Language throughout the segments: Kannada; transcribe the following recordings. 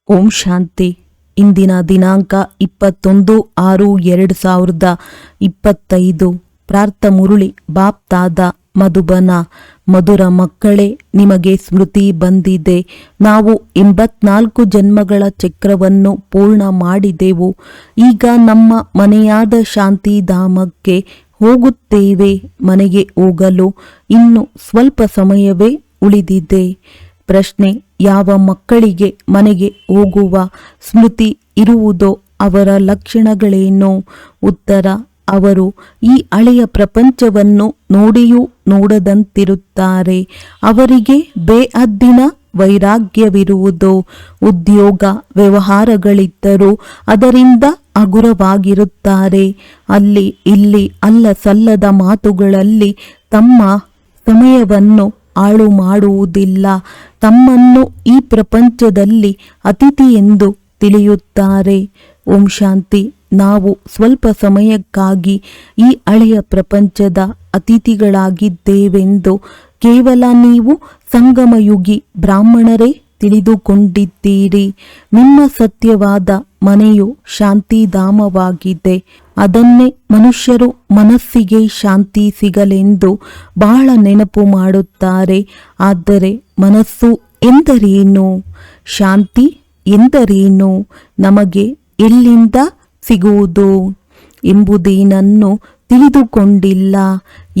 ಓಂ ಶಾಂತಿ. ಇಂದಿನ ದಿನಾಂಕ 21/6/2025. ಪ್ರಾರ್ಥ ಮುರುಳಿ ಬಾಪ್ ತಾದ ಮಧುಬನ. ಮಧುರ ಮಕ್ಕಳೇ, ನಿಮಗೆ ಸ್ಮೃತಿ ಬಂದಿದೆ. ನಾವು 84 ಜನ್ಮಗಳ ಚಕ್ರವನ್ನು ಪೂರ್ಣ ಮಾಡಿದೆವು. ಈಗ ನಮ್ಮ ಮನೆಯಾದ ಶಾಂತಿಧಾಮಕ್ಕೆ ಹೋಗುತ್ತೇವೆ. ಮನೆಗೆ ಹೋಗಲು ಇನ್ನು ಸ್ವಲ್ಪ ಸಮಯವೇ ಉಳಿದಿದೆ. ಪ್ರಶ್ನೆ: ಯಾವ ಮಕ್ಕಳಿಗೆ ಮನೆಗೆ ಹೋಗುವ ಸ್ಮೃತಿ ಇರುವುದೋ ಅವರ ಲಕ್ಷಣಗಳೇನು? ಉತ್ತರ: ಅವರು ಈ ಹಳೆಯ ಪ್ರಪಂಚವನ್ನು ನೋಡಿಯೂ ನೋಡದಂತಿರುತ್ತಾರೆ. ಅವರಿಗೆ ಬೇಹದ್ದಿನ ವೈರಾಗ್ಯವಿರುವುದು. ಉದ್ಯೋಗ ವ್ಯವಹಾರಗಳಿದ್ದರೂ ಅದರಿಂದ ಹಗುರವಾಗಿರುತ್ತಾರೆ. ಅಲ್ಲಿ ಇಲ್ಲಿ ಅಲ್ಲ ಸಲ್ಲದ ಮಾತುಗಳಲ್ಲಿ ತಮ್ಮ ಸಮಯವನ್ನು ಹಾಳು ಮಾಡುವುದಿಲ್ಲ. ತಮ್ಮನ್ನು ಈ ಪ್ರಪಂಚದಲ್ಲಿ ಅತಿಥಿ ಎಂದು ತಿಳಿಯುತ್ತಾರೆ. ಓಂ ಶಾಂತಿ. ನಾವು ಸ್ವಲ್ಪ ಸಮಯಕ್ಕಾಗಿ ಈ ಹಳೆಯ ಪ್ರಪಂಚದ ಅತಿಥಿಗಳಾಗಿದ್ದೇವೆಂದು ಕೇವಲ ನೀವು ಸಂಗಮಯುಗಿ ಬ್ರಾಹ್ಮಣರೇ ತಿಳಿದುಕೊಂಡಿದ್ದೀರಿ. ನಿಮ್ಮ ಸತ್ಯವಾದ ಮನೆಯು ಶಾಂತಿಧಾಮವಾಗಿದೆ. ಅದನ್ನೇ ಮನುಷ್ಯರು ಮನಸ್ಸಿಗೆ ಶಾಂತಿ ಸಿಗಲೆಂದು ಬಹಳ ನೆನಪು ಮಾಡುತ್ತಾರೆ. ಆದರೆ ಮನಸ್ಸು ಎಂದರೇನು? ಶಾಂತಿ ಎಂದರೇನು? ನಮಗೆ ಎಲ್ಲಿಂದ ಸಿಗುವುದು ಎಂಬುದೇನನ್ನು ತಿಳಿದುಕೊಂಡಿಲ್ಲ.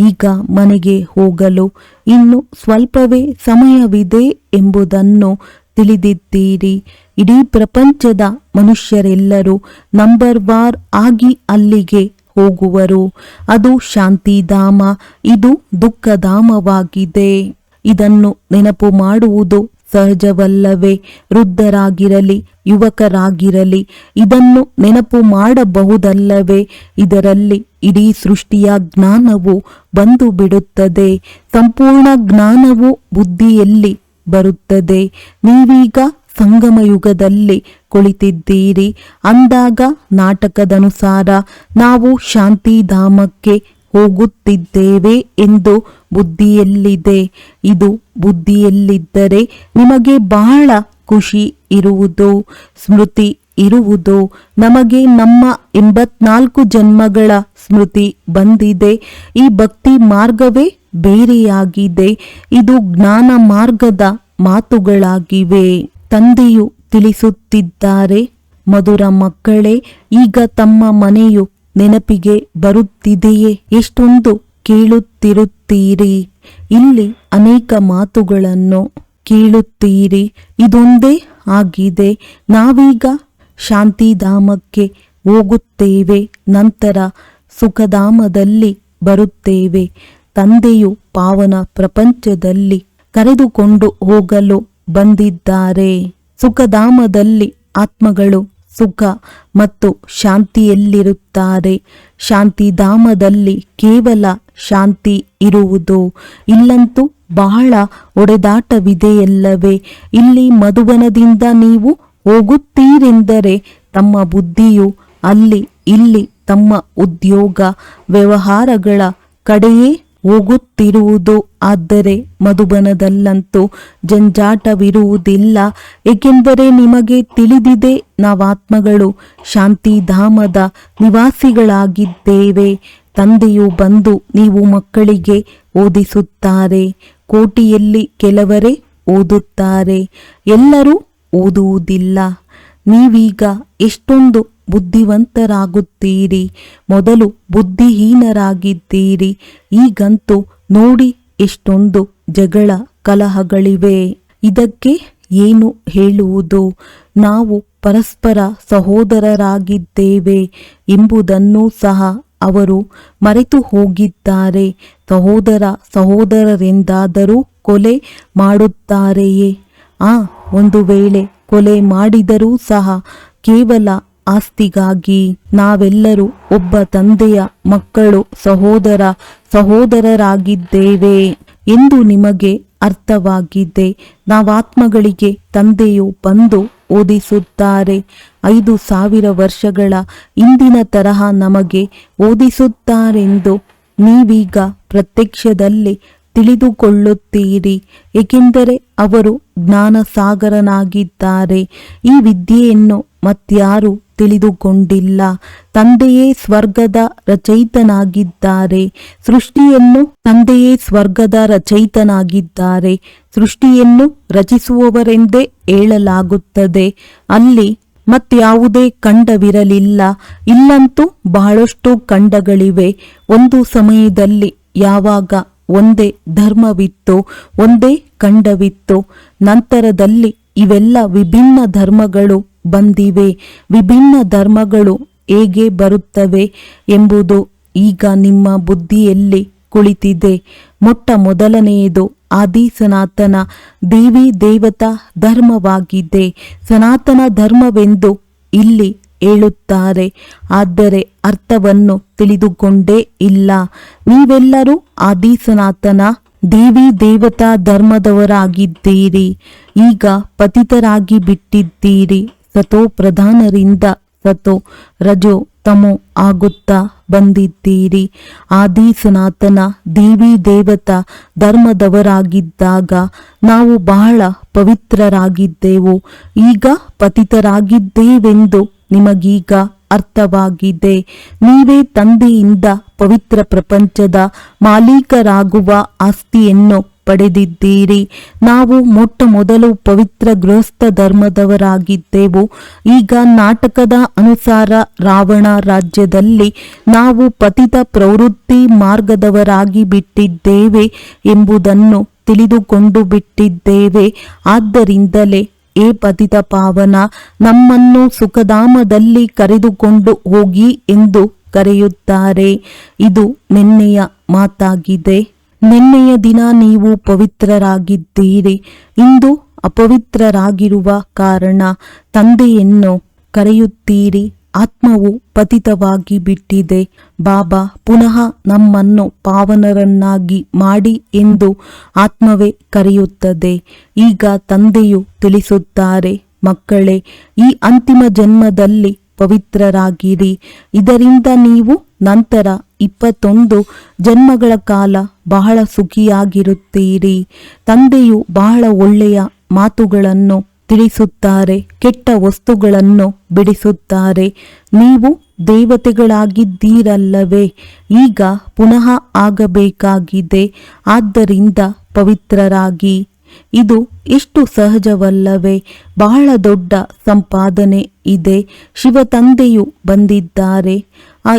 ಈಗ ಮನೆಗೆ ಹೋಗಲು ಇನ್ನು ಸ್ವಲ್ಪವೇ ಸಮಯವಿದೆ ಎಂಬುದನ್ನು ತಿಳಿದಿದ್ದೀರಿ. ಇಡೀ ಪ್ರಪಂಚದ ಮನುಷ್ಯರೆಲ್ಲರೂ ನಂಬರ್ ವಾರ್ ಆಗಿ ಅಲ್ಲಿಗೆ ಹೋಗುವರು. ಅದು ಶಾಂತಿಧಾಮ, ಇದು ದುಃಖಧಾಮವಾಗಿದೆ. ಇದನ್ನು ನೆನಪು ಮಾಡುವುದು ಸಹಜವಲ್ಲವೇ? ವೃದ್ಧರಾಗಿರಲಿ ಯುವಕರಾಗಿರಲಿ ಇದನ್ನು ನೆನಪು ಮಾಡಬಹುದಲ್ಲವೇ? ಇದರಲ್ಲಿ ಇಡೀ ಸೃಷ್ಟಿಯ ಜ್ಞಾನವು ಬಂದು ಬಿಡುತ್ತದೆ. ಸಂಪೂರ್ಣ ಜ್ಞಾನವು ಬುದ್ಧಿಯಲ್ಲಿ ಬರುತ್ತದೆ. ನೀವೀಗ ಸಂಗಮಯುಗದಲ್ಲಿ ಕುಳಿತಿದ್ದೀರಿ ಅಂದಾಗ ನಾಟಕದನುಸಾರ ನಾವು ಶಾಂತಿಧಾಮಕ್ಕೆ ಹೋಗುತ್ತಿದ್ದೇವೆ ಎಂದು ಬುದ್ಧಿಯಲ್ಲಿದೆ. ಇದು ಬುದ್ಧಿಯಲ್ಲಿದ್ದರೆ ನಿಮಗೆ ಬಹಳ ಖುಷಿ ಇರುವುದು, ಸ್ಮೃತಿ ಇರುವುದು. ನಮಗೆ ನಮ್ಮ 84 ಜನ್ಮಗಳ ಸ್ಮೃತಿ ಬಂದಿದೆ. ಈ ಭಕ್ತಿ ಮಾರ್ಗವೇ ಬೇರೆಯಾಗಿದೆ. ಇದು ಜ್ಞಾನ ಮಾರ್ಗದ ಮಾತುಗಳಾಗಿವೆ. ತಂದೆಯು ತಿಳಿಸುತ್ತಿದ್ದಾರೆ, ಮಧುರ ಮಕ್ಕಳೇ, ಈಗ ತಮ್ಮ ಮನೆಯು ನೆನಪಿಗೆ ಬರುತ್ತಿದೆಯೇ? ಎಷ್ಟೊಂದು ಕೇಳುತ್ತಿರುತ್ತೀರಿ. ಇಲ್ಲಿ ಅನೇಕ ಮಾತುಗಳನ್ನು ಕೇಳುತ್ತೀರಿ. ಇದೊಂದೇ ಆಗಿದೆ. ನಾವೀಗ ಶಾಂತಿಧಾಮಕ್ಕೆ ಹೋಗುತ್ತೇವೆ, ನಂತರ ಸುಖಧಾಮದಲ್ಲಿ ಬರುತ್ತೇವೆ. ತಂದೆಯು ಪಾವನ ಪ್ರಪಂಚದಲ್ಲಿ ಕರೆದುಕೊಂಡು ಹೋಗಲು ಬಂದಿದ್ದಾರೆ. ಸುಖಧಾಮದಲ್ಲಿ ಆತ್ಮಗಳು ಸುಖ ಮತ್ತು ಶಾಂತಿಯಲ್ಲಿರುತ್ತಾರೆ. ಶಾಂತಿಧಾಮದಲ್ಲಿ ಕೇವಲ ಶಾಂತಿ ಇರುವುದು. ಇಲ್ಲಂತೂ ಬಹಳ ಒಡೆದಾಟವಿದೆಯಲ್ಲವೇ? ಇಲ್ಲಿ ಮಧುಬನದಿಂದ ನೀವು ಹೋಗುತ್ತೀರೆಂದರೆ ತಮ್ಮ ಬುದ್ಧಿಯು ಅಲ್ಲಿ ಇಲ್ಲಿ ತಮ್ಮ ಉದ್ಯೋಗ ವ್ಯವಹಾರಗಳ ಕಡೆಯೇ ಹೋಗುತ್ತಿರುವುದು. ಆದರೆ ಮಧುಬನದಲ್ಲಂತೂ ಜಂಜಾಟವಿರುವುದಿಲ್ಲ. ಏಕೆಂದರೆ ನಿಮಗೆ ತಿಳಿದಿದೆ, ನಾವಾತ್ಮಗಳು ಶಾಂತಿಧಾಮದ ನಿವಾಸಿಗಳಾಗಿದ್ದೇವೆ. ತಂದೆಯು ಬಂದು ನೀವು ಮಕ್ಕಳಿಗೆ ಓದಿಸುತ್ತಾರೆ. ಕೋಟಿಯಲ್ಲಿ ಕೆಲವರೇ ಓದುತ್ತಾರೆ, ಎಲ್ಲರೂ ಓದುವುದಿಲ್ಲ. ನೀವೀಗ ಎಷ್ಟೊಂದು ಬುದ್ಧಿವಂತರಾಗುತ್ತೀರಿ. ಮೊದಲು ಬುದ್ಧಿಹೀನರಾಗಿದ್ದೀರಿ. ಈಗಂತೂ ನೋಡಿ ಎಷ್ಟೊಂದು ಜಗಳ ಕಲಹಗಳಿವೆ. ಇದಕ್ಕೆ ಏನು ಹೇಳುವುದು? ನಾವು ಪರಸ್ಪರ ಸಹೋದರರಾಗಿದ್ದೇವೆ ಎಂಬುದನ್ನು ಸಹ ಅವರು ಮರೆತು ಹೋಗಿದ್ದಾರೆ. ಸಹೋದರ ಸಹೋದರರೆಂದಾದರೂ ಕೊಲೆ ಮಾಡುತ್ತಾರೆಯೇ? ಒಂದು ವೇಳೆ ಕೊಲೆ ಮಾಡಿದರೂ ಸಹ ಕೇವಲ ಆಸ್ತಿಗಾಗಿ. ನಾವೆಲ್ಲರೂ ಒಬ್ಬ ತಂದೆಯ ಮಕ್ಕಳು, ಸಹೋದರ ಸಹೋದರರಾಗಿದ್ದೇವೆ ಎಂದು ನಿಮಗೆ ಅರ್ಥವಾಗಿದೆ. ನಾವಾತ್ಮಗಳಿಗೆ ತಂದೆಯು ಬಂದು ಓದಿಸುತ್ತಾರೆ. 5000 ವರ್ಷಗಳ ಹಿಂದಿನ ತರಹ ನಮಗೆ ಓದಿಸುತ್ತಾರೆಂದು ನೀವೀಗ ಪ್ರತ್ಯಕ್ಷದಲ್ಲಿ ತಿಳಿದುಕೊಳ್ಳುತ್ತೀರಿ, ಏಕೆಂದರೆ ಅವರು ಜ್ಞಾನ ಸಾಗರನಾಗಿದ್ದಾರೆ. ಈ ವಿದ್ಯೆಯನ್ನು ಮತ್ಯಾರು ತಿಳಿದುಕೊಂಡಿಲ್ಲ. ತಂದೆಯೇ ಸ್ವರ್ಗದ ರಚಯಿತನಾಗಿದ್ದಾರೆ. ಸೃಷ್ಟಿಯನ್ನು ರಚಿಸುವವರೆಂದೇ ಹೇಳಲಾಗುತ್ತದೆ. ಅಲ್ಲಿ ಮತ್ಯಾವುದೇ ಖಂಡವಿರಲಿಲ್ಲ. ಇಲ್ಲಂತೂ ಬಹಳಷ್ಟು ಖಂಡಗಳಿವೆ. ಒಂದು ಸಮಯದಲ್ಲಿ ಯಾವಾಗ ಒಂದೇ ಧರ್ಮವಿತ್ತೋ, ಒಂದೇ ಖಂಡವಿತ್ತೋ, ನಂತರದಲ್ಲಿ ಇವೆಲ್ಲ ವಿಭಿನ್ನ ಧರ್ಮಗಳು ಬಂದಿವೆ. ವಿಭಿನ್ನ ಧರ್ಮಗಳು ಹೇಗೆ ಬರುತ್ತವೆ ಎಂಬುದು ಈಗ ನಿಮ್ಮ ಬುದ್ಧಿಯಲ್ಲಿ ಕುಳಿತಿದೆ. ಮೊಟ್ಟ ಮೊದಲನೆಯದು ಆದಿ ಸನಾತನ ದೇವಿ ದೇವತಾ ಧರ್ಮವಾಗಿದೆ. ಸನಾತನ ಧರ್ಮವೆಂದು ಇಲ್ಲಿ ಹೇಳುತ್ತಾರೆ, ಆದರೆ ಅರ್ಥವನ್ನು ತಿಳಿದುಕೊಂಡೇ ಇಲ್ಲ. ನೀವೆಲ್ಲರೂ ಆದಿ ಸನಾತನ ದೇವಿ ದೇವತಾ ಧರ್ಮದವರಾಗಿದ್ದೀರಿ. ಈಗ ಪತಿತರಾಗಿ ಬಿಟ್ಟಿದ್ದೀರಿ. ಸತೋ ಪ್ರಧಾನರಿಂದ ಸತೋ ರಜೋ ತಮೋ ಆಗುತ್ತಾ ಬಂದಿದ್ದೀರಿ. ಆದಿ ಸನಾತನ ದೇವಿ ದೇವತಾ ಧರ್ಮದವರಾಗಿದ್ದಾಗ ನಾವು ಬಹಳ ಪವಿತ್ರರಾಗಿದ್ದೆವು. ಈಗ ಪತಿತರಾಗಿದ್ದೇವೆಂದು ನಿಮಗೀಗ ಅರ್ಥವಾಗಿದೆ. ನೀವೇ ತಂದೆಯಿಂದ ಪವಿತ್ರ ಪ್ರಪಂಚದ ಮಾಲೀಕರಾಗುವ ಆಸ್ತಿಯನ್ನು ಪಡೆದಿದ್ದೀರಿ. ನಾವು ಮೊಟ್ಟ ಮೊದಲು ಪವಿತ್ರ ಗೃಹಸ್ಥ ಧರ್ಮದವರಾಗಿದ್ದೆವು. ಈಗ ನಾಟಕದ ಅನುಸಾರ ರಾವಣ ರಾಜ್ಯದಲ್ಲಿ ನಾವು ಪತಿತ ಪ್ರವೃತ್ತಿ ಮಾರ್ಗದವರಾಗಿ ಬಿಟ್ಟಿದ್ದೇವೆ ಎಂಬುದನ್ನು ತಿಳಿದುಕೊಂಡು ಬಿಟ್ಟಿದ್ದೇವೆ. ಆದ್ದರಿಂದಲೇ ಏ ಪತಿತ ಪಾವನ, ನಮ್ಮನ್ನು ಸುಖಧಾಮದಲ್ಲಿ ಕರೆದುಕೊಂಡು ಹೋಗಿ ಎಂದು ಕರೆಯುತ್ತಾರೆ. ಇದು ನಿನ್ನೆಯ ಮಾತಾಗಿದೆ. ನಿನ್ನೆಯ ದಿನ ನೀವು ಪವಿತ್ರರಾಗಿದ್ದೀರಿ. ಇಂದು ಅಪವಿತ್ರರಾಗಿರುವ ಕಾರಣ ತಂದೆಯನ್ನು ಕರೆಯುತ್ತೀರಿ. ಆತ್ಮವು ಪತಿತವಾಗಿ ಬಿಟ್ಟಿದೆ. ಬಾಬಾ ಪುನಃ ನಮ್ಮನ್ನು ಪಾವನರನ್ನಾಗಿ ಮಾಡಿ ಎಂದು ಆತ್ಮವೇ ಕರೆಯುತ್ತದೆ. ಈಗ ತಂದೆಯು ತಿಳಿಸುತ್ತಾರೆ, ಮಕ್ಕಳೇ, ಈ ಅಂತಿಮ ಜನ್ಮದಲ್ಲಿ ಪವಿತ್ರರಾಗಿರಿ. ಇದರಿಂದ ನೀವು ನಂತರ 21 ಜನ್ಮಗಳ ಕಾಲ ಬಹಳ ಸುಖಿಯಾಗಿರುತ್ತೀರಿ. ತಂದೆಯು ಬಹಳ ಒಳ್ಳೆಯ ಮಾತುಗಳನ್ನು ತಿಳಿಸುತ್ತಾರೆ, ಕೆಟ್ಟ ವಸ್ತುಗಳನ್ನು ಬಿಡಿಸುತ್ತಾರೆ. ನೀವು ದೇವತೆಗಳಾಗಿದ್ದೀರಲ್ಲವೇ, ಈಗ ಪುನಃ ಆಗಬೇಕಾಗಿದೆ. ಆದ್ದರಿಂದ ಪವಿತ್ರರಾಗಿ. ಇದು ಎಷ್ಟು ಸಹಜವಲ್ಲವೇ? ಬಹಳ ದೊಡ್ಡ ಸಂಪಾದನೆ ಇದೆ. ಶಿವ ತಂದೆಯು ಬಂದಿದ್ದಾರೆ.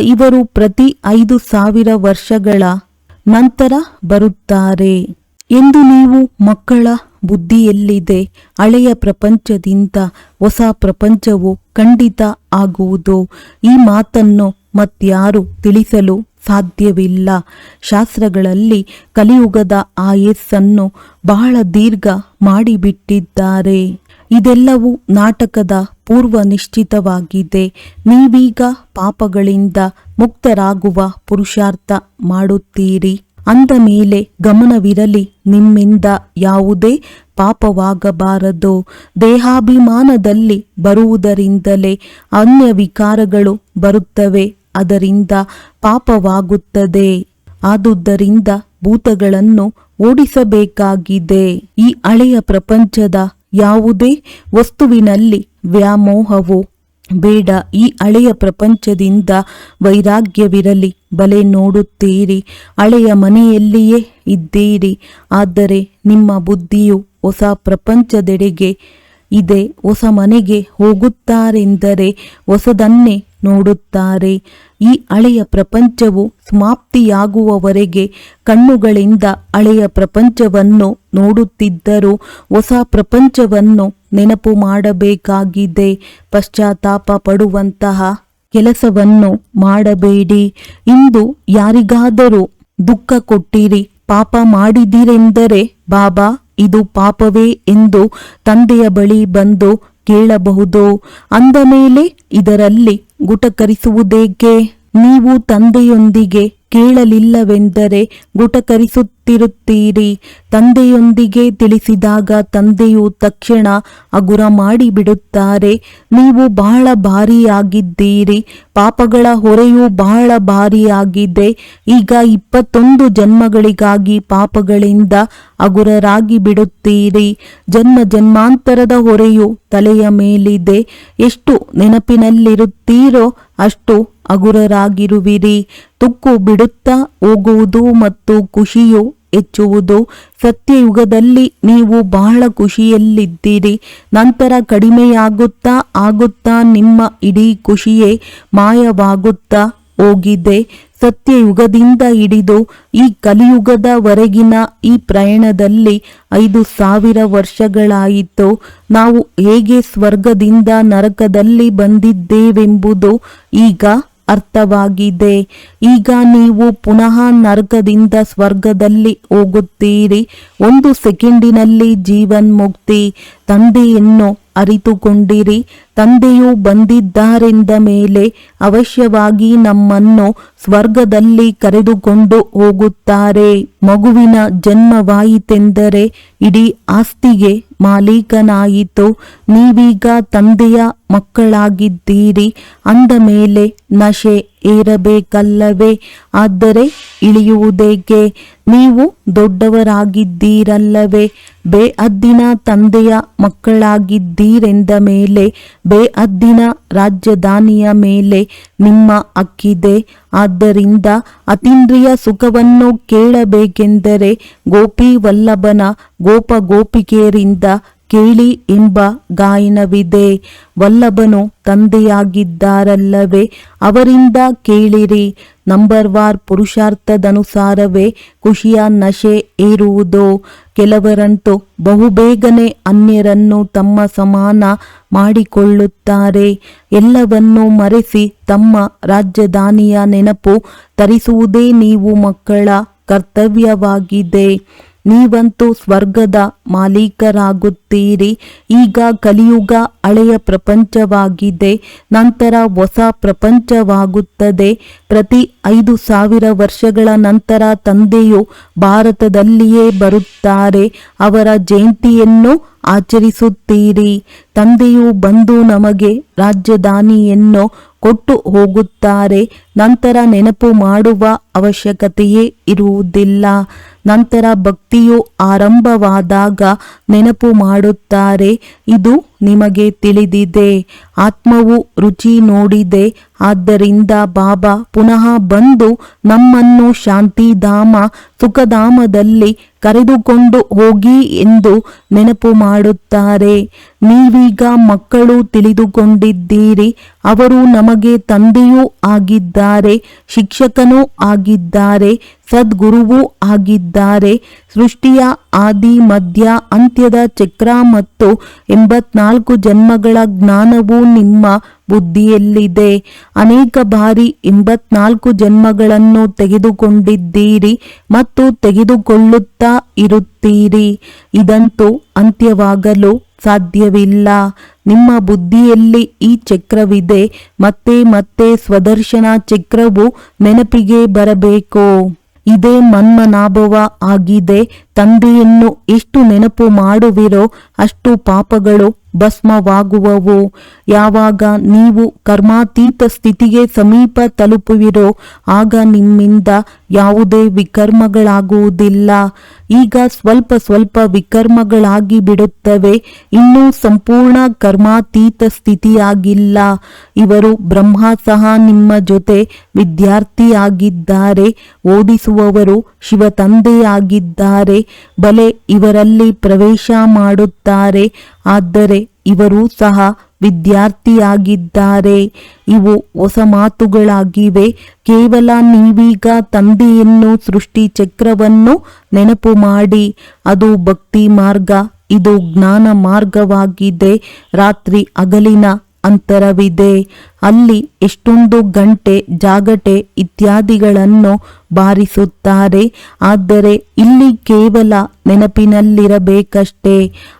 ಇವರು ಪ್ರತಿ 5000 ವರ್ಷಗಳ ನಂತರ ಬರುತ್ತಾರೆ ಎಂದು ನೀವು ಮಕ್ಕಳ ಬುದ್ಧಿಯಲ್ಲಿದೆ. ಹಳೆಯ ಪ್ರಪಂಚದಿಂದ ಹೊಸ ಪ್ರಪಂಚವು ಖಂಡಿತ ಆಗುವುದು. ಈ ಮಾತನ್ನು ಮತ್ಯಾರು ತಿಳಿಸಲು ಸಾಧ್ಯವಿಲ್ಲ. ಶಾಸ್ತ್ರಗಳಲ್ಲಿ ಕಲಿಯುಗದ ಆಯಸ್ಸನ್ನು ಬಹಳ ದೀರ್ಘ ಮಾಡಿಬಿಟ್ಟಿದ್ದಾರೆ. ಇದೆಲ್ಲವೂ ನಾಟಕದ ಪೂರ್ವ ನಿಶ್ಚಿತವಾಗಿದೆ. ನೀವೀಗ ಪಾಪಗಳಿಂದ ಮುಕ್ತರಾಗುವ ಪುರುಷಾರ್ಥ ಮಾಡುತ್ತೀರಿ. ಅಂದ ಮೇಲೆ ಗಮನವಿರಲಿ, ನಿಮ್ಮಿಂದ ಯಾವುದೇ ಪಾಪವಾಗಬಾರದು. ದೇಹಾಭಿಮಾನದಲ್ಲಿ ಬರುವುದರಿಂದಲೇ ಅನ್ಯ ವಿಕಾರಗಳು ಬರುತ್ತವೆ. ಅದರಿಂದ ಪಾಪವಾಗುತ್ತದೆ. ಆದುದರಿಂದ ಭೂತಗಳನ್ನು ಓಡಿಸಬೇಕಾಗಿದೆ. ಈ ಹಳೆಯ ಪ್ರಪಂಚದ ಯಾವುದೇ ವಸ್ತುವಿನಲ್ಲಿ ವ್ಯಾಮೋಹವು ಬೇಡ. ಈ ಹಳೆಯ ಪ್ರಪಂಚದಿಂದ ವೈರಾಗ್ಯವಿರಲಿ. ಬಲೆ ನೋಡುತ್ತೀರಿ, ಹಳೆಯ ಮನೆಯಲ್ಲಿಯೇ ಇದ್ದೀರಿ. ಆದರೆ ನಿಮ್ಮ ಬುದ್ಧಿಯು ಹೊಸ ಪ್ರಪಂಚದೆಡೆಗೆ ಇದೆ. ಹೊಸ ಮನೆಗೆ ಹೋಗುತ್ತಾರೆಂದರೆ ಹೊಸದನ್ನೇ ನೋಡುತ್ತಾರೆ. ಈ ಹಳೆಯ ಪ್ರಪಂಚವು ಸಮಾಪ್ತಿಯಾಗುವವರೆಗೆ ಕಣ್ಣುಗಳಿಂದ ಹಳೆಯ ಪ್ರಪಂಚವನ್ನು ನೋಡುತ್ತಿದ್ದರೂ ಹೊಸ ಪ್ರಪಂಚವನ್ನು ನೆನಪು ಮಾಡಬೇಕಾಗಿದೆ. ಪಶ್ಚಾತ್ತಾಪ ಪಡುವಂತಹ ಕೆಲಸವನ್ನು ಮಾಡಬೇಡಿ. ಇಂದು ಯಾರಿಗಾದರೂ ದುಃಖ ಕೊಟ್ಟಿರಿ, ಪಾಪ ಮಾಡಿದಿರೆಂದರೆ ಬಾಬಾ ಇದು ಪಾಪವೇ ಎಂದು ತಂದೆಯ ಬಳಿ ಬಂದು ಕೇಳಬಹುದು. ಅಂದ ಮೇಲೆ ಇದರಲ್ಲಿ ಗುಟಕರಿಸುವುದೇಕೆ? ನೀವು ತಂದೆಯೊಂದಿಗೆ ಕೇಳಲಿಲ್ಲವೆಂದರೆ ಗುಟಕರಿಸುತ್ತೀರಿ. ಮಾಡುತ್ತಿರುತ್ತೀರಿ. ತಂದೆಯೊಂದಿಗೆ ತಿಳಿಸಿದಾಗ ತಂದೆಯು ತಕ್ಷಣ ಹಗುರ ಮಾಡಿಬಿಡುತ್ತಾರೆ. ನೀವು ಬಹಳ ಭಾರಿಯಾಗಿದ್ದೀರಿ, ಪಾಪಗಳ ಹೊರೆಯು ಬಹಳ ಭಾರಿಯಾಗಿದೆ. ಈಗ 21 ಜನ್ಮಗಳಿಗಾಗಿ ಪಾಪಗಳಿಂದ ಹಗುರರಾಗಿ ಬಿಡುತ್ತೀರಿ. ಜನ್ಮ ಜನ್ಮಾಂತರದ ಹೊರೆಯು ತಲೆಯ ಮೇಲಿದೆ. ಎಷ್ಟು ನೆನಪಿನಲ್ಲಿರುತ್ತೀರೋ ಅಷ್ಟು ಹಗುರರಾಗಿರುವಿರಿ. ತುಕ್ಕು ಬಿಡುತ್ತಾ ಹೋಗುವುದು ಮತ್ತು ಖುಷಿಯು ಹೆಚ್ಚುವುದು. ಸತ್ಯಯುಗದಲ್ಲಿ ನೀವು ಬಹಳ ಖುಷಿಯಲ್ಲಿದ್ದೀರಿ. ನಂತರ ಕಡಿಮೆಯಾಗುತ್ತಾ ಆಗುತ್ತಾ ನಿಮ್ಮ ಇಡೀ ಖುಷಿಯೇ ಮಾಯವಾಗುತ್ತಾ ಹೋಗಿದೆ. ಸತ್ಯಯುಗದಿಂದ ಹಿಡಿದು ಈ ಕಲಿಯುಗದವರೆಗಿನ ಈ ಪ್ರಯಾಣದಲ್ಲಿ 5000 ವರ್ಷಗಳಾಯಿತು. ನಾವು ಹೇಗೆ ಸ್ವರ್ಗದಿಂದ ನರಕದಲ್ಲಿ ಬಂದಿದ್ದೇವೆಂಬುದು ಈಗ ಅರ್ಥವಾಗಿದೆ. ಈಗ ನೀವು ಪುನಃ ನರಕದಿಂದ ಸ್ವರ್ಗದಲ್ಲಿ ಹೋಗುತ್ತೀರಿ. 1 ಸೆಕೆಂಡಿನಲ್ಲಿ ಜೀವನ್ಮುಕ್ತಿ. ತಂದೆಯನ್ನು ಅರಿತುಕೊಂಡಿರಿ. ತಂದೆಯು ಬಂದಿದ್ದಾರೆಂದ ಮೇಲೆ ಅವಶ್ಯವಾಗಿ ನಮ್ಮನ್ನು ಸ್ವರ್ಗದಲ್ಲಿ ಕರೆದುಕೊಂಡು ಹೋಗುತ್ತಾರೆ. ಮಗುವಿನ ಜನ್ಮವಾಯಿತೆಂದರೆ ಇಡೀ ಆಸ್ತಿಗೆ ಮಾಲೀಕನಾಯಿತು. ನೀವೀಗ ತಂದೆಯ ಮಕ್ಕಳಾಗಿದ್ದೀರಿ. ಅಂದ ಮೇಲೆ ನಶೆ ಏರಬೇಕಲ್ಲವೇ? ಆದರೆ ಇಳಿಯುವುದೇಕೆ? ನೀವು ದೊಡ್ಡವರಾಗಿದ್ದೀರಲ್ಲವೇ? ಬೇಅದ್ದಿನ ತಂದೆಯ ಮಕ್ಕಳಾಗಿದ್ದೀರೆಂದ ಮೇಲೆ ಬೇಅದ್ದಿನ ರಾಜಧಾನಿಯ ಮೇಲೆ ನಿಮ್ಮ ಹಕ್ಕಿದೆ. ಆದ್ದರಿಂದ ಅತೀಂದ್ರಿಯ ಸುಖವನ್ನು ಕೇಳಬೇಕೆಂದರೆ ಗೋಪಿ ವಲ್ಲಭನ ಗೋಪ ಗೋಪಿಕೆಯರಿಂದ ಕೇಳಿ ಎಂಬ ಗಾಯನವಿದೆ. ವಲ್ಲಭನು ತಂದೆಯಾಗಿದ್ದಾರಲ್ಲವೇ? ಅವರಿಂದ ಕೇಳಿರಿ. ನಂಬರ್ವಾರ್ ಪುರುಷಾರ್ಥದನುಸಾರವೇ ಖುಷಿಯ ನಶೆ ಏರುವುದು. ಕೆಲವರಂತೂ ಬಹುಬೇಗನೆ ಅನ್ಯರನ್ನು ತಮ್ಮ ಸಮಾನ ಮಾಡಿಕೊಳ್ಳುತ್ತಾರೆ. ಎಲ್ಲವನ್ನೂ ಮರೆಸಿ ತಮ್ಮ ರಾಜಧಾನಿಯ ನೆನಪು ತರಿಸುವುದೇ ನೀವು ಮಕ್ಕಳ ಕರ್ತವ್ಯವಾಗಿದೆ. ನೀವಂತೂ ಸ್ವರ್ಗದ ಮಾಲೀಕರಾಗುತ್ತೀರಿ. ಈಗ ಕಲಿಯುಗ ಹಳೆಯ ಪ್ರಪಂಚವಾಗಿದೆ, ನಂತರ ಹೊಸ ಪ್ರಪಂಚವಾಗುತ್ತದೆ. ಪ್ರತಿ 5000 ವರ್ಷಗಳ ನಂತರ ತಂದೆಯು ಭಾರತದಲ್ಲಿಯೇ ಬರುತ್ತಾರೆ. ಅವರ ಜಯಂತಿಯನ್ನು ಆಚರಿಸುತ್ತೀರಿ. ತಂದೆಯು ಬಂದು ನಮಗೆ ರಾಜಧಾನಿಯನ್ನು ಕೊಟ್ಟು ಹೋಗುತ್ತಾರೆ. ನಂತರ ನೆನಪು ಮಾಡುವ ಅವಶ್ಯಕತೆಯೇ ಇರುವುದಿಲ್ಲ. ನಂತರ ಭಕ್ತಿಯು ಆರಂಭವಾದಾಗ ನೆನಪು ಮಾಡುತ್ತಾರೆ. ಇದು ನಿಮಗೆ ತಿಳಿದಿದೆ. ಆತ್ಮವು ರುಚಿ ನೋಡಿದೆ. ಆದ್ದರಿಂದ ಬಾಬಾ ಪುನಃ ಬಂದು ನಮ್ಮನ್ನು ಶಾಂತಿಧಾಮ ಸುಖಧಾಮದಲ್ಲಿ ಕರೆದುಕೊಂಡು ಹೋಗಿ ಎಂದು ನೆನಪು ಮಾಡುತ್ತಾರೆ. ನೀವೀಗ ಮಕ್ಕಳು ತಿಳಿದುಕೊಂಡಿದ್ದೀರಿ. ಅವರು ನಮಗೆ ತಂದೆಯೂ ಆಗಿದ್ದಾರೆ, ಶಿಕ್ಷಕನೂ ಆಗಿದ್ದಾರೆ, ಸದ್ಗುರುವೂ ಆಗಿದ್ದಾರೆ. ಸೃಷ್ಟಿಯ ಆದಿ ಮಧ್ಯ ಅಂತ್ಯದ ಚಕ್ರ ಮತ್ತು 84 ಜನ್ಮಗಳ ಜ್ಞಾನವು ನಿಮ್ಮ ಬುದ್ಧಿಯಲ್ಲಿದೆ. ಅನೇಕ ಬಾರಿ 84 ಜನ್ಮಗಳನ್ನು ತೆಗೆದುಕೊಂಡಿದ್ದೀರಿ ಮತ್ತು ತೆಗೆದುಕೊಳ್ಳುತ್ತಾ ಇರುತ್ತೀರಿ. ಇದಂತೂ ಅಂತ್ಯವಾಗಲು ಸಾಧ್ಯವಿಲ್ಲ. ನಿಮ್ಮ ಬುದ್ಧಿಯಲ್ಲಿ ಈ ಚಕ್ರವಿದೆ. ಮತ್ತೆ ಮತ್ತೆ ಸ್ವದರ್ಶನ ಚಕ್ರವು ನೆನಪಿಗೆ ಬರಬೇಕು. ಇದೇ ಮನ್ಮನಾಭವ ಆಗಿದೆ. ತಂದೆಯನ್ನು ಎಷ್ಟು ನೆನಪು ಮಾಡುವಿರೋ ಅಷ್ಟು ಪಾಪಗಳು ಭಸ್ಮವಾಗುವವು. ಯಾವಾಗ ನೀವು ಕರ್ಮಾತೀತ ಸ್ಥಿತಿಗೆ ಸಮೀಪ ತಲುಪುವಿರೋ ಆಗ ನಿಮ್ಮಿಂದ ಯಾವುದೇ ವಿಕರ್ಮಗಳಾಗುವುದಿಲ್ಲ. ಈಗ ಸ್ವಲ್ಪ ಸ್ವಲ್ಪ ವಿಕರ್ಮಗಳಾಗಿ ಬಿಡುತ್ತವೆ. ಇನ್ನೂ ಸಂಪೂರ್ಣ ಕರ್ಮಾತೀತ ಸ್ಥಿತಿಯಾಗಿಲ್ಲ. ಇವರು ಬ್ರಹ್ಮ ಸಹ ನಿಮ್ಮ ಜೊತೆ ವಿದ್ಯಾರ್ಥಿಯಾಗಿದ್ದಾರೆ. ಓದಿಸುವವರು ಶಿವ ತಂದೆಯಾಗಿದ್ದಾರೆ. ಬಲೆ ಇವರಲ್ಲಿ ಪ್ರವೇಶ ಮಾಡುತ್ತಾರೆ. ಆದರೆ ಇವರು ಸಹ ವಿದ್ಯಾರ್ಥಿಯಾಗಿದ್ದಾರೆ. ಇವು ಹೊಸ ಮಾತುಗಳಾಗಿವೆ. ಕೇವಲ ನೀವೀಗ ತಂದೆಯನ್ನು ಸೃಷ್ಟಿ ಚಕ್ರವನ್ನು ನೆನಪು ಮಾಡಿ. ಅದು ಭಕ್ತಿ ಮಾರ್ಗ, ಇದು ಜ್ಞಾನ ಮಾರ್ಗವಾಗಿದೆ. ರಾತ್ರಿ ಹಗಲಿನ ಅಂತರವಿದೆ. ಅಲ್ಲಿ ಎಷ್ಟೊಂದು ಗಂಟೆ ಜಾಗಟೆ ಇತ್ಯಾದಿಗಳನ್ನು ಬಾರಿಸುತ್ತಾರೆ. ಆದರೆ ಇಲ್ಲಿ ಕೇವಲ ನೆನಪಿನಲ್ಲಿರಬೇಕಷ್ಟೇ.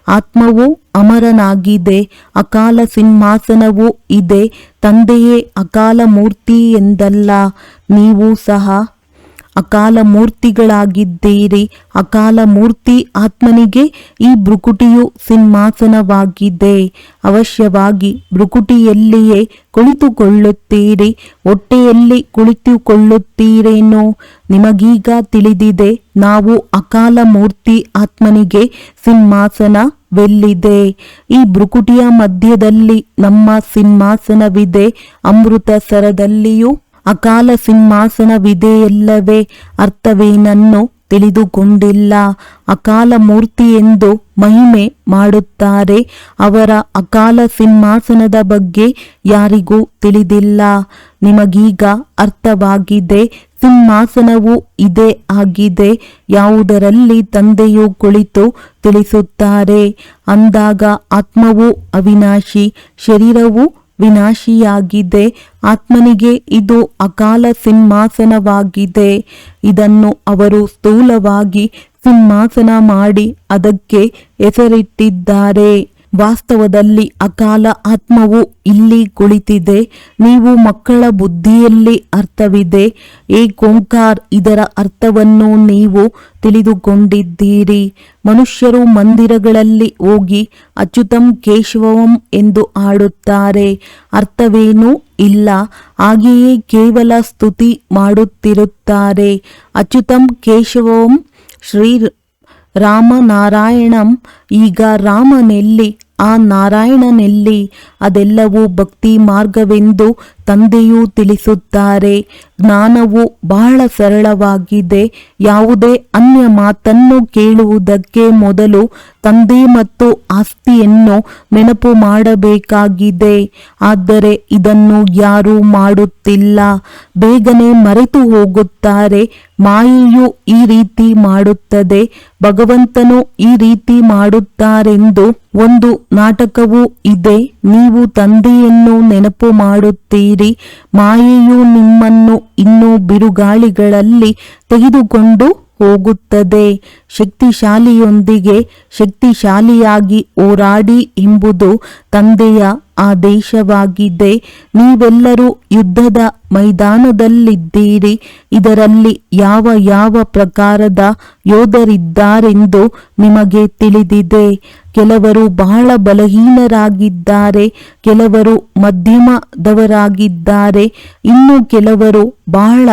ಆತ್ಮವು ಅಮರನಾಗಿದೆ. ಅಕಾಲ ಸಿಂಹಾಸನವೂ ಇದೆ. ತಂದೆಯೇ ಅಕಾಲ ಮೂರ್ತಿ ಎಂದಲ್ಲ. ನೀವು ಸಹ ಅಕಾಲ ಮೂರ್ತಿಗಳಾಗಿದ್ದೀರಿ. ಅಕಾಲ ಮೂರ್ತಿ ಆತ್ಮನಿಗೆ ಈ ಭ್ರುಕುಟಿಯು ಸಿಂಹಾಸನವಾಗಿದೆ. ಅವಶ್ಯವಾಗಿ ಭ್ರುಕುಟಿಯಲ್ಲಿಯೇ ಕುಳಿತುಕೊಳ್ಳುತ್ತೀರಿ. ಹೊಟ್ಟೆಯಲ್ಲಿ ಕುಳಿತುಕೊಳ್ಳುತ್ತೀರೇನೋ? ನಿಮಗೀಗ ತಿಳಿದಿದೆ, ನಾವು ಅಕಾಲ ಮೂರ್ತಿ ಆತ್ಮನಿಗೆ ಸಿಂಹಾಸನವೆಲ್ಲಿದೆ. ಈ ಭ್ರುಕುಟಿಯ ಮಧ್ಯದಲ್ಲಿ ನಮ್ಮ ಸಿಂಹಾಸನವಿದೆ. ಅಮೃತಸರದಲ್ಲಿಯೂ ಅಕಾಲ ಸಿಂಹಾಸನವಿದೆಯಲ್ಲವೇ? ಅರ್ಥವೇನನ್ನು ತಿಳಿದುಕೊಂಡಿಲ್ಲ. ಅಕಾಲ ಮೂರ್ತಿ ಎಂದು ಮಹಿಮೆ ಮಾಡುತ್ತಾರೆ. ಅವರ ಅಕಾಲ ಸಿಂಹಾಸನದ ಬಗ್ಗೆ ಯಾರಿಗೂ ತಿಳಿದಿಲ್ಲ. ನಿಮಗೀಗ ಅರ್ಥವಾಗಿದೆ. ಸಿಂಹಾಸನವು ಇದೇ ಆಗಿದೆ. ಯಾವುದರಲ್ಲಿ ತಂದೆಯು ಕುಳಿತು ತಿಳಿಸುತ್ತಾರೆ. ಅಂದಾಗ ಆತ್ಮವು ಅವಿನಾಶಿ, ಶರೀರವು ವಿನಾಶಿಯಾಗಿದೆ. ಆತ್ಮನಿಗೆ ಇದು ಅಕಾಲ ಸಿಂಹಾಸನವಾಗಿದೆ. ಇದನ್ನು ಅವರು ಸ್ಥೂಲವಾಗಿ ಸಿಂಹಾಸನ ಮಾಡಿ ಅದಕ್ಕೆ ಹೆಸರಿಟ್ಟಿದ್ದಾರೆ. ವಾಸ್ತವದಲ್ಲಿ ಅಕಾಲ ಆತ್ಮವು ಇಲ್ಲಿ ಕುಳಿತಿದೆ. ನೀವು ಮಕ್ಕಳ ಬುದ್ಧಿಯಲ್ಲಿ ಅರ್ಥವಿದೆ. ಏಕೋಂಕಾರ್, ಇದರ ಅರ್ಥವನ್ನು ನೀವು ತಿಳಿದುಕೊಂಡಿದ್ದೀರಿ. ಮನುಷ್ಯರು ಮಂದಿರಗಳಲ್ಲಿ ಹೋಗಿ ಅಚ್ಯುತಂ ಕೇಶವಂ ಎಂದು ಹಾಡುತ್ತಾರೆ. ಅರ್ಥವೇನೂ ಇಲ್ಲ. ಹಾಗೆಯೇ ಕೇವಲ ಸ್ತುತಿ ಮಾಡುತ್ತಿರುತ್ತಾರೆ. ಅಚ್ಯುತಂ ಕೇಶವಂ ಶ್ರೀ ರಾಮನಾರಾಯಣಂ. ಈಗ ರಾಮನೆಲ್ಲಿ, ಆ ನಾರಾಯಣನೆಲ್ಲಿ? ಅದೆಲ್ಲವೂ ಭಕ್ತಿ ಮಾರ್ಗವೆಂದು ತಂದೆಯೂ ತಿಳಿಸುತ್ತಾರೆ. ಜ್ಞಾನವು ಬಹಳ ಸರಳವಾಗಿದೆ. ಯಾವುದೇ ಅನ್ಯ ಮಾತನ್ನು ಕೇಳುವುದಕ್ಕೆ ಮೊದಲು ತಂದೆ ಮತ್ತು ಆಸ್ತಿಯನ್ನು ನೆನಪು ಮಾಡಬೇಕಾಗಿದೆ. ಆದರೆ ಇದನ್ನು ಯಾರೂ ಮಾಡುತ್ತಿಲ್ಲ. ಬೇಗನೆ ಮರೆತು ಹೋಗುತ್ತಾರೆ. ಮಾಯೆಯು ಈ ರೀತಿ ಮಾಡುತ್ತದೆ. ಭಗವಂತನು ಈ ರೀತಿ ಮಾಡುತ್ತಾರೆಂದು ಒಂದು ನಾಟಕವೂ ಇದೆ. ನೀವು ತಂದೆಯನ್ನು ನೆನಪು ಮಾಡುತ್ತೀರಿ. ಮಾಯೆಯು ನಿಮ್ಮನ್ನು ಇನ್ನೂ ಬಿರುಗಾಳಿಗಳಲ್ಲಿ ತೆಗೆದುಕೊಂಡು ಹೋಗುತ್ತದೆ. ಶಕ್ತಿಶಾಲಿಯೊಂದಿಗೆ ಶಕ್ತಿಶಾಲಿಯಾಗಿ ಹೋರಾಡಿ ಎಂಬುದು ತಂದೆಯ ಆದೇಶವಾಗಿದೆ. ನೀವೆಲ್ಲರೂ ಯುದ್ಧದ ಮೈದಾನದಲ್ಲಿದ್ದೀರಿ. ಇದರಲ್ಲಿ ಯಾವ ಯಾವ ಪ್ರಕಾರದ ಯೋಧರಿದ್ದಾರೆಂದು ನಿಮಗೆ ತಿಳಿದಿದೆ. ಕೆಲವರು ಬಹಳ ಬಲಹೀನರಾಗಿದ್ದಾರೆ, ಕೆಲವರು ಮಧ್ಯಮದವರಾಗಿದ್ದಾರೆ, ಇನ್ನು ಕೆಲವರು ಬಹಳ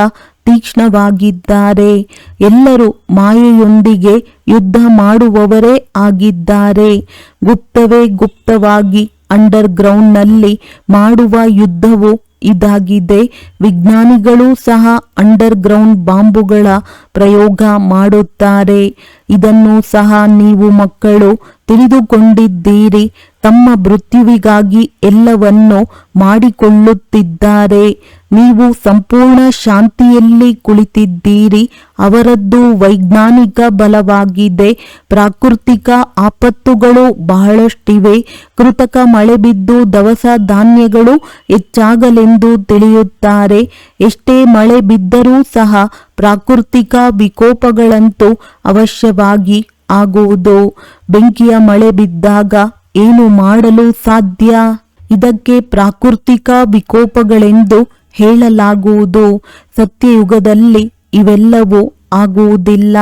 ತೀಕ್ಷ್ಣವಾಗಿದ್ದಾರೆ. ಎಲ್ಲರೂ ಮಾಯೆಯೊಂದಿಗೆ ಯುದ್ಧ ಮಾಡುವವರೇ ಆಗಿದ್ದಾರೆ. ಗುಪ್ತವೇ ಗುಪ್ತವಾಗಿ ಅಂಡರ್ ಗ್ರೌಂಡ್ನಲ್ಲಿ ಮಾಡುವ ಯುದ್ಧವು ಇದಾಗಿದೆ. ವಿಜ್ಞಾನಿಗಳು ಸಹ ಅಂಡರ್ ಗ್ರೌಂಡ್ ಬಾಂಬುಗಳ ಪ್ರಯೋಗ ಮಾಡುತ್ತಾರೆ. ಇದನ್ನು ಸಹ ನೀವು ಮಕ್ಕಳು ತಿಳಿದುಕೊಂಡಿದ್ದೀರಿ. ತಮ್ಮ ಮೃತ್ಯುವಿಗಾಗಿ ಎಲ್ಲವನ್ನೂ ಮಾಡಿಕೊಳ್ಳುತ್ತಿದ್ದಾರೆ. ನೀವು ಸಂಪೂರ್ಣ ಶಾಂತಿಯಲ್ಲಿ ಕುಳಿತಿದ್ದೀರಿ. ಅವರದ್ದು ವೈಜ್ಞಾನಿಕ ಬಲವಾಗಿದೆ. ಪ್ರಾಕೃತಿಕ ಆಪತ್ತುಗಳು ಬಹಳಷ್ಟಿವೆ. ಕೃತಕ ಮಳೆ ಬಿದ್ದು ದವಸ ಧಾನ್ಯಗಳು ಹೆಚ್ಚಾಗಲೆಂದು ತಿಳಿಯುತ್ತಾರೆ. ಎಷ್ಟೇ ಮಳೆ ಬಿದ್ದರೂ ಸಹ ಪ್ರಾಕೃತಿಕ ವಿಕೋಪಗಳಂತೂ ಅವಶ್ಯವಾಗಿ ಆಗುವುದು. ಬೆಂಕಿಯ ಮಳೆ ಬಿದ್ದಾಗ ಏನು ಮಾಡಲು ಸಾಧ್ಯ? ಇದಕ್ಕೆ ಪ್ರಾಕೃತಿಕ ವಿಕೋಪಗಳೆಂದು ಹೇಳಲಾಗುವುದು. ಸತ್ಯಯುಗದಲ್ಲಿ ಇವೆಲ್ಲವೂ ಆಗುವುದಿಲ್ಲ,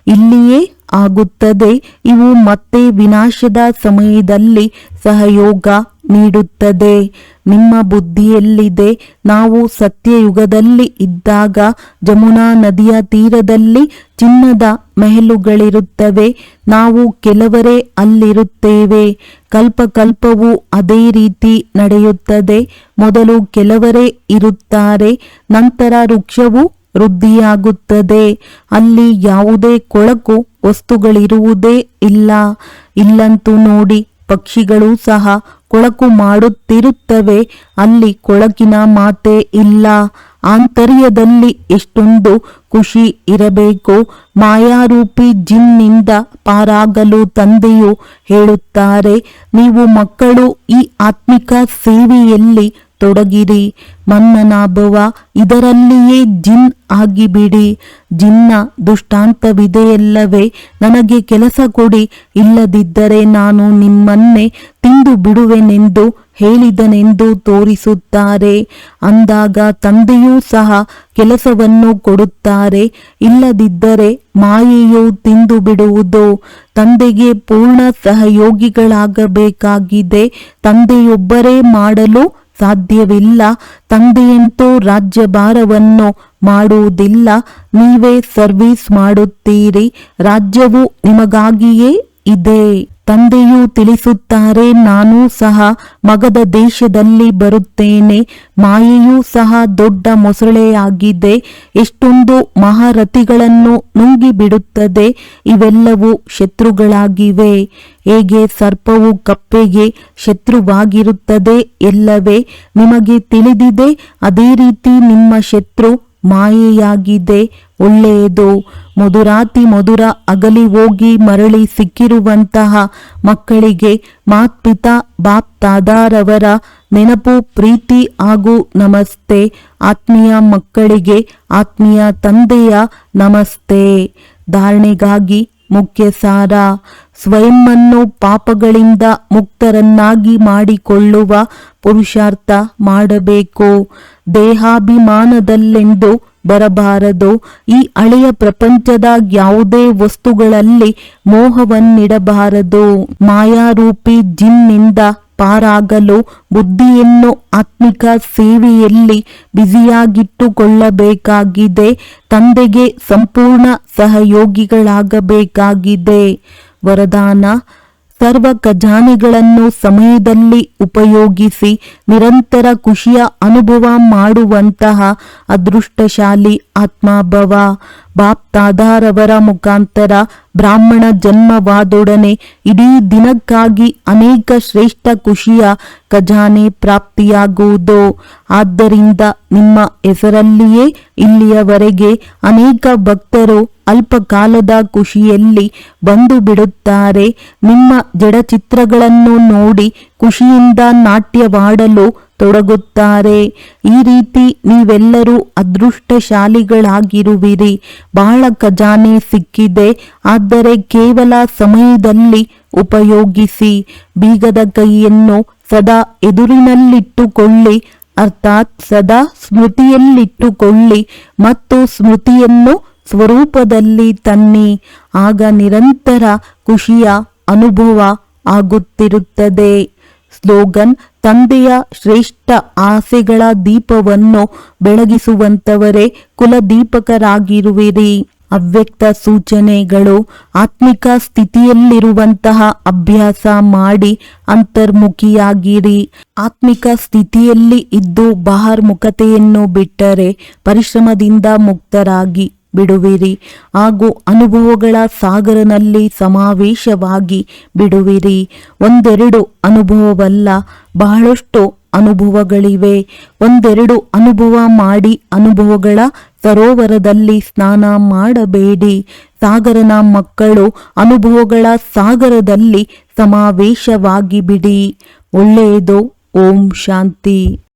ಇಲ್ಲಿಯೇ ಆಗುತ್ತದೆ. ಇವು ಮತ್ತೆ ವಿನಾಶದ ಸಮಯದಲ್ಲಿ ಸಹಯೋಗ ನೀಡುತ್ತದೆ. ನಿಮ್ಮ ಬುದ್ಧಿಯಲ್ಲಿದೆ. ನಾವು ಸತ್ಯಯುಗದಲ್ಲಿ ಇದ್ದಾಗ ಜಮುನಾ ನದಿಯ ತೀರದಲ್ಲಿ ಚಿನ್ನದ ಮೆಹಲುಗಳಿರುತ್ತವೆ. ನಾವು ಕೆಲವರೇ ಅಲ್ಲಿರುತ್ತೇವೆ. ಕಲ್ಪಕಲ್ಪವೂ ಅದೇ ರೀತಿ ನಡೆಯುತ್ತದೆ. ಮೊದಲು ಕೆಲವರೇ ಇರುತ್ತಾರೆ, ನಂತರ ವೃಕ್ಷವು ವೃದ್ಧಿಯಾಗುತ್ತದೆ. ಅಲ್ಲಿ ಯಾವುದೇ ಕೊಳಕು ವಸ್ತುಗಳಿರುವುದೇ ಇಲ್ಲ. ಇಲ್ಲಂತೂ ನೋಡಿ, ಪಕ್ಷಿಗಳು ಸಹ ಕೊಳಕು ಮಾಡುತ್ತಿರುತ್ತವೆ. ಅಲ್ಲಿ ಕೊಳಕಿನ ಮಾತೇ ಇಲ್ಲ. ಆಂತರ್ಯದಲ್ಲಿ ಎಷ್ಟೊಂದು ಖುಷಿ ಇರಬೇಕು. ಮಾಯಾರೂಪಿ ಜಿನ್ನಿಂದ ಪಾರಾಗಲು ತಂದೆಯು ಹೇಳುತ್ತಾರೆ, ನೀವು ಮಕ್ಕಳು ಈ ಆತ್ಮಿಕ ಸೇವೆಯಲ್ಲಿ ತೊಡಗಿರಿ. ಮನ್ನನಾಭವ, ಇದರಲ್ಲಿಯೇ ಜಿನ್ ಆಗಿಬಿಡಿ. ಜಿನ್ನ ದುಷ್ಟಾಂತವಿದೆಯಲ್ಲವೇ? ನನಗೆ ಕೆಲಸ ಕೊಡಿ, ಇಲ್ಲದಿದ್ದರೆ ನಾನು ನಿಮ್ಮನ್ನೇ ತಿಂದು ಬಿಡುವೆನೆಂದು ಹೇಳಿದನೆಂದು ತೋರಿಸುತ್ತಾರೆ. ಅಂದಾಗ ತಂದೆಯೂ ಸಹ ಕೆಲಸವನ್ನು ಕೊಡುತ್ತಾರೆ. ಇಲ್ಲದಿದ್ದರೆ ಮಾಯೆಯು ತಿಂದು ಬಿಡುವುದು. ತಂದೆಗೆ ಪೂರ್ಣ ಸಹಯೋಗಿಗಳಾಗಬೇಕಾಗಿದೆ. ತಂದೆಯೊಬ್ಬರೇ ಮಾಡಲು ಸಾಧ್ಯವಿಲ್ಲ. ತಂದೆಯಂತೂ ರಾಜ್ಯಭಾರವನ್ನು ಮಾಡುವುದಿಲ್ಲ. ನೀವೇ ಸರ್ವಿಸ್ ಮಾಡುತ್ತೀರಿ. ರಾಜ್ಯವು ನಿಮಗಾಗಿಯೇ ಇದೆ. ತಂದೆಯು ತಿಳಿಸುತ್ತಾರೆ, ನಾನು ಸಹ ಮಗದ ದೇಶದಲ್ಲಿ ಬರುತ್ತೇನೆ. ಮಾಯೆಯೂ ಸಹ ದೊಡ್ಡ ಮೊಸಳೆಯಾಗಿದೆ. ಎಷ್ಟೊಂದು ಮಹಾರಥಿಗಳನ್ನು ನುಂಗಿಬಿಡುತ್ತದೆ. ಇವೆಲ್ಲವೂ ಶತ್ರುಗಳಾಗಿವೆ. ಹೇಗೆ ಸರ್ಪವು ಕಪ್ಪೆಗೆ ಶತ್ರುವಾಗಿರುತ್ತದೆ ಎಲ್ಲವೇ ನಿಮಗೆ ತಿಳಿದಿದೆ. ಅದೇ ರೀತಿ ನಿಮ್ಮ ಶತ್ರು ಮಾಯೆಯಾಗಿದೆ. ಒಳ್ಳೆಯದು. ಮಧುರಾತಿ ಮಧುರ ಅಗಲಿ ಹೋಗಿ ಮರಳಿ ಸಿಕ್ಕಿರುವಂತಹ ಮಕ್ಕಳಿಗೆ ಮಾತ್ಪಿತಾ ಬಾಪ್ ತಾದಾರವರ ನೆನಪು, ಪ್ರೀತಿ ಹಾಗೂ ನಮಸ್ತೆ. ಆತ್ಮೀಯ ಮಕ್ಕಳಿಗೆ ಆತ್ಮೀಯ ತಂದೆಯ ನಮಸ್ತೆ. ಧಾರಣೆಗಾಗಿ ಮುಖ್ಯ ಸಾರ: ಸ್ವಯಂವನ್ನು ಪಾಪಗಳಿಂದ ಮುಕ್ತರನ್ನಾಗಿ ಮಾಡಿಕೊಳ್ಳುವ ಪುರುಷಾರ್ಥ ಮಾಡಬೇಕು. ದೇಹಾಭಿಮಾನದಲ್ಲೆಂದು ಬರಬಾರದು. ಈ ಹಳೆಯ ಪ್ರಪಂಚದ ಯಾವುದೇ ವಸ್ತುಗಳಲ್ಲಿ ಮೋಹವನ್ನಿಡಬಾರದು. ಮಾಯಾರೂಪಿ ಜಿನ್ನಿಂದ ಪಾರಾಗಲು ಬುದ್ಧಿಯನ್ನು ಆತ್ಮಿಕ ಸೇವೆಯಲ್ಲಿ ಬ್ಯುಸಿಯಾಗಿಟ್ಟುಕೊಳ್ಳಬೇಕಾಗಿದೆ. ತಂದೆಗೆ ಸಂಪೂರ್ಣ ಸಹಯೋಗಿಗಳಾಗಬೇಕಾಗಿದೆ. ವರದಾನ: ಸರ್ವ ಖಜಾನೆಗಳನ್ನು ಸಮಯದಲ್ಲಿ ಉಪಯೋಗಿಸಿ ನಿರಂತರ ಖುಷಿಯ ಅನುಭವ ಮಾಡುವಂತಹ ಅದೃಷ್ಟಶಾಲಿ ಆತ್ಮಭವ. ಬಾಪ್ ತಾದಾರವರ ಮುಖಾಂತರ ಬ್ರಾಹ್ಮಣ ಜನ್ಮವಾದೊಡನೆ ಇಡೀ ದಿನಕ್ಕಾಗಿ ಅನೇಕ ಶ್ರೇಷ್ಠ ಖುಷಿಯ ಖಜಾನೆ ಪ್ರಾಪ್ತಿಯಾಗುವುದು. ಆದ್ದರಿಂದ ನಿಮ್ಮ ಹೆಸರಲ್ಲಿಯೇ ಇಲ್ಲಿಯವರೆಗೆ ಅನೇಕ ಭಕ್ತರು ಅಲ್ಪಕಾಲದ ಖುಷಿಯಲ್ಲಿ ಬಂದು ಬಿಡುತ್ತಾರೆ. ನಿಮ್ಮ ಜಡಚಿತ್ರಗಳನ್ನು ನೋಡಿ ಖುಷಿಯಿಂದ ನಾಟ್ಯವಾಡಲು ತೊಡಗುತ್ತಾರೆ. ಈ ರೀತಿ ನೀವೆಲ್ಲರೂ ಅದೃಷ್ಟಶಾಲಿಗಳಾಗಿರುವಿರಿ. ಬಹಳ ಖಜಾನೆ ಸಿಕ್ಕಿದೆ. ಆದರೆ ಕೇವಲ ಸಮಯದಲ್ಲಿ ಉಪಯೋಗಿಸಿ. ಬೀಗದ ಕೈಯನ್ನು ಸದಾ ಎದುರಿನಲ್ಲಿಟ್ಟುಕೊಳ್ಳಿ, ಅರ್ಥಾತ್ ಸದಾ ಸ್ಮೃತಿಯಲ್ಲಿಟ್ಟುಕೊಳ್ಳಿ ಮತ್ತು ಸ್ಮೃತಿಯನ್ನು ಸ್ವರೂಪದಲ್ಲಿ ತನ್ನಿ. ಆಗ ನಿರಂತರ ಖುಷಿಯ ಅನುಭವ ಆಗುತ್ತಿರುತ್ತದೆ. ಸ್ಲೋಗನ್: ತಂದೆಯ ಶ್ರೇಷ್ಠ ಆಸೆಗಳ ದೀಪವನ್ನು ಬೆಳಗಿಸುವಂತವರೇ ಕುಲದೀಪಕರಾಗಿರುವಿರಿ. ಅವ್ಯಕ್ತ ಸೂಚನೆಗಳು: ಆತ್ಮಿಕ ಸ್ಥಿತಿಯಲ್ಲಿರುವಂತಹ ಅಭ್ಯಾಸ ಮಾಡಿ ಅಂತರ್ಮುಖಿಯಾಗಿರಿ. ಆತ್ಮಿಕ ಸ್ಥಿತಿಯಲ್ಲಿ ಇದ್ದು ಬಹಿರ್ಮುಖತೆಯನ್ನು ಬಿಟ್ಟರೆ ಪರಿಶ್ರಮದಿಂದ ಮುಕ್ತರಾಗಿ ಬಿಡುವಿರಿ ಹಾಗೂ ಅನುಭವಗಳ ಸಾಗರನಲ್ಲಿ ಸಮಾವೇಶವಾಗಿ ಬಿಡುವಿರಿ. ಒಂದೆರಡು ಅನುಭವವಲ್ಲ, ಬಹಳಷ್ಟು ಅನುಭವಗಳಿವೆ. ಒಂದೆರಡು ಅನುಭವ ಮಾಡಿ ಅನುಭವಗಳ ಸರೋವರದಲ್ಲಿ ಸ್ನಾನ ಮಾಡಬೇಡಿ. ಸಾಗರನ ಮಕ್ಕಳು ಅನುಭವಗಳ ಸಾಗರದಲ್ಲಿ ಸಮಾವೇಶವಾಗಿ ಬಿಡಿ. ಒಳ್ಳೆಯದು. ಓಂ ಶಾಂತಿ.